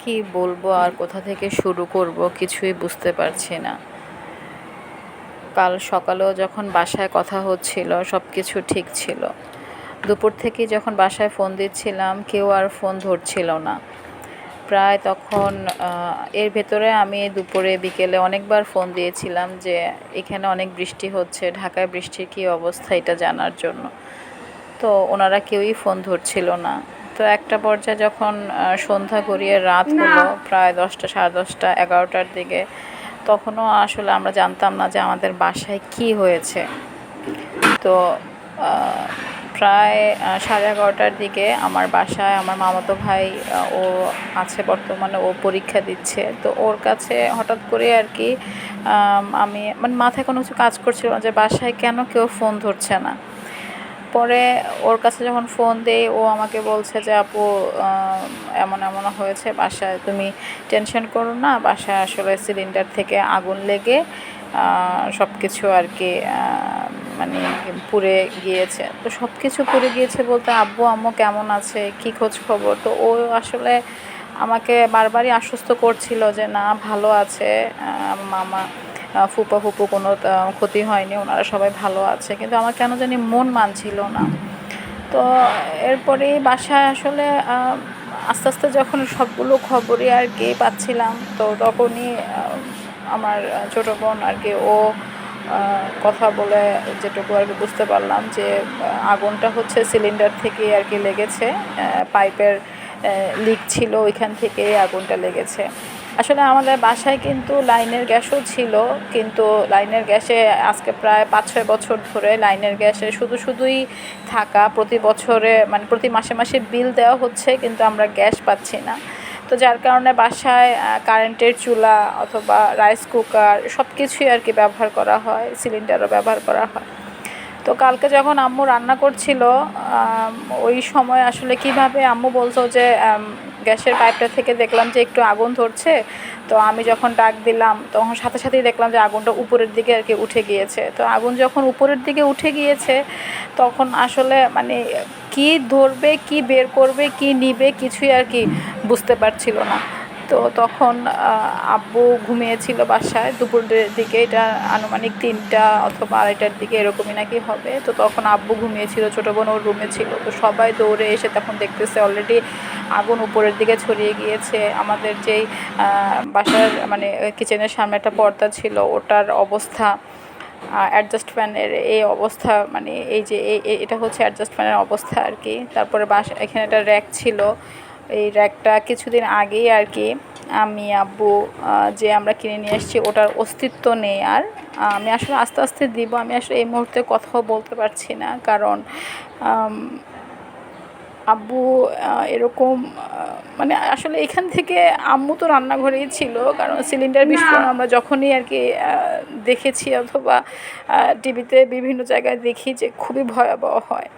কি বলবো আর কোথা থেকে শুরু করব কিছুই বুঝতে পারছি না। কাল সকালেও যখন বাসায় কথা হচ্ছিল সব কিছু ঠিক ছিল। দুপুর থেকে যখন বাসায় ফোন দিচ্ছিলাম কেউ আর ফোন ধরছিল না। প্রায় তখন এর ভেতরে আমি দুপুরে বিকেলে অনেকবার ফোন দিয়েছিলাম যে এখানে অনেক বৃষ্টি হচ্ছে, ঢাকায় বৃষ্টির কী অবস্থা এটা জানার জন্য। তো ওনারা কেউই ফোন ধরছিল না। তো একটা পর্যায়ে যখন সন্ধ্যা গড়িয়ে রাত হলো প্রায় 10টা, সাড়ে 10টা, 11টার দিকে, তখনও আসলে আমরা জানতাম না যে আমাদের বাসায় কি হয়েছে। তো প্রায় 11:30টার দিকে আমার বাসায় আমার মামাতো ভাই, ও আছে বর্তমানে, ও পরীক্ষা দিচ্ছে। তো ওর কাছে হঠাৎ করে আর কি আমি মানে মাথায় কোনো কিছু কাজ করছিল না যে বাসায় কেন কেউ ফোন ধরছে না। পরে ওর কাছে যখন ফোন দেই ও আমাকে বলছে যে আপু, এমন এমন হয়েছে বাসায়, তুমি টেনশন করো না, বাসায় আসলে সিলিন্ডার থেকে আগুন লেগে সব কিছু আর কি মানে পুড়ে গিয়েছে। তো সব কিছু পুড়ে গিয়েছে বলতে আব্বু আম্মু কেমন আছে, কী খোঁজ খবর। তো ও আসলে আমাকে বারবারই আশ্বস্ত করছিল যে না, ভালো আছে, মামা ফুপা ফুপু কোনো ক্ষতি হয়নি, ওনারা সবাই ভালো আছে। কিন্তু আমার কেন জানি মন মানছিল না। তো এরপরেই বাসায় আসলে আস্তে আস্তে যখন সবগুলো খবরই আর কি পাচ্ছিলাম, তো তখনই আমার ছোটো বোন আর কি, ও কথা বলে যেটুকু আর কি বুঝতে পারলাম যে আগুনটা হচ্ছে সিলিন্ডার থেকেই আর কি লেগেছে, পাইপের লিক ছিল, ওইখান থেকেই আগুনটা লেগেছে। আসলে আমাদের বাসায় কিন্তু লাইনের গ্যাসও ছিল, কিন্তু লাইনের গ্যাসে আজকে প্রায় 5-6 বছর ধরে লাইনের গ্যাসে শুধুই থাকা, প্রতি বছরে মানে প্রতি মাসে মাসে বিল দেওয়া হচ্ছে, কিন্তু আমরা গ্যাস পাচ্ছি না। তো যার কারণে বাসায় কারেন্টের চুলা অথবা রাইস কুকার সব কিছুই আর কি ব্যবহার করা হয়, সিলিন্ডারও ব্যবহার করা হয়। তো কালকে যখন আম্মু রান্না করছিল, ওই সময় আসলে কিভাবে আম্মু বলতো যে গ্যাসের পাইপটা থেকে দেখলাম যে একটু আগুন ধরছে। তো আমি যখন ডাক দিলাম তখন সাথে সাথেই দেখলাম যে আগুনটা উপরের দিকে আর কি উঠে গিয়েছে। তো আগুন যখন উপরের দিকে উঠে গিয়েছে তখন আসলে মানে কি ধরবে, কি বের করবে, কি নিবে, কিছুই আর কি বুঝতে পারছিল না। তো তখন আব্বু ঘুমিয়েছিল বাসায় দুপুরের দিকে, এটা আনুমানিক 3টা অথবা 2:30টার দিকে এরকমই নাকি হবে। তো তখন আব্বু ঘুমিয়েছিল, ছোটো বোন ওর রুমে ছিল। তো সবাই দৌড়ে এসে তখন দেখতেছে অলরেডি আগুন উপরের দিকে ছড়িয়ে গিয়েছে। আমাদের যেই বাসার মানে কিচেনের সামনে একটা পর্দা ছিল, ওটার অবস্থা, অ্যাডজাস্ট ফ্যানের এই অবস্থা, মানে এই যে এটা হচ্ছে অ্যাডজাস্ট ফ্যানের অবস্থা আর কি। তারপরে এখানে একটা র্যাক ছিল, এই র্যাকটা কিছুদিন আগেই আর কি আমি আব্বু যে আমরা কিনে নিয়ে এসেছি ওটার অস্তিত্ব নেই আর। আমি আসলে আস্তে আস্তে দিব, আমি আসলে এই মুহূর্তে কথাও বলতে পারছি না, কারণ আব্বু এরকম মানে আসলে এখান থেকে আম্মু তো রান্নাঘরেই ছিল, কারণ সিলিন্ডার বিস্ফোরণ আমরা যখনই আর কি দেখেছি অথবা টিভিতে বিভিন্ন জায়গায় দেখি যে খুবই ভয়াবহ হয়।